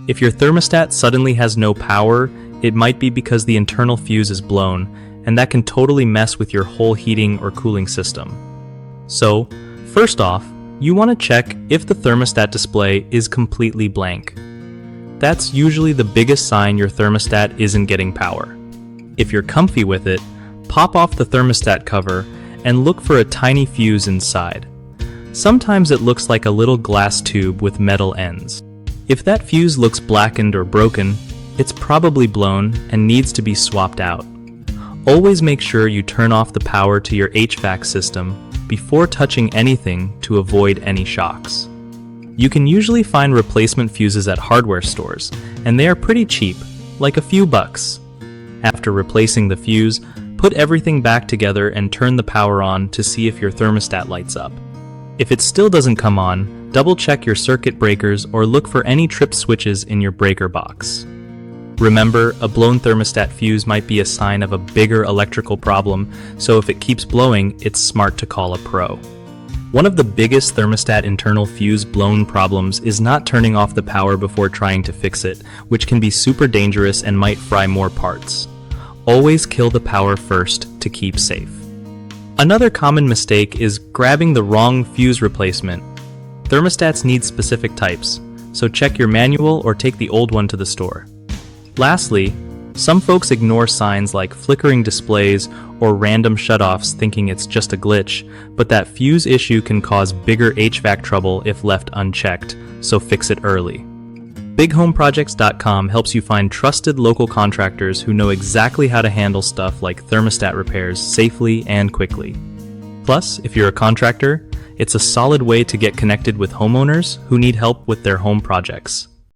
If your thermostat suddenly has no power, it might be because the internal fuse is blown, and that can totally mess with your whole heating or cooling system. So, first off, you want to check if the thermostat display is completely blank. That's usually the biggest sign your thermostat isn't getting power. If you're comfy with it, pop off the thermostat cover and look for a tiny fuse inside. Sometimes it looks like a little glass tube with metal ends. If that fuse looks blackened or broken, it's probably blown and needs to be swapped out. Always make sure you turn off the power to your HVAC system before touching anything to avoid any shocks. You can usually find replacement fuses at hardware stores, and they are pretty cheap, like a few bucks. After replacing the fuse, put everything back together and turn the power on to see if your thermostat lights up. If it still doesn't come on, double check your circuit breakers or look for any tripped switches in your breaker box. Remember, a blown thermostat fuse might be a sign of a bigger electrical problem, so if it keeps blowing, it's smart to call a pro. One of the biggest thermostat internal fuse blown problems is not turning off the power before trying to fix it, which can be super dangerous and might fry more parts. Always kill the power first to keep safe. Another common mistake is grabbing the wrong fuse replacement. Thermostats need specific types, so check your manual or take the old one to the store. Lastly, some folks ignore signs like flickering displays or random shutoffs thinking it's just a glitch, but that fuse issue can cause bigger HVAC trouble if left unchecked, so fix it early. BigHomeProjects.com helps you find trusted local contractors who know exactly how to handle stuff like thermostat repairs safely and quickly. Plus, if you're a contractor, it's a solid way to get connected with homeowners who need help with their home projects.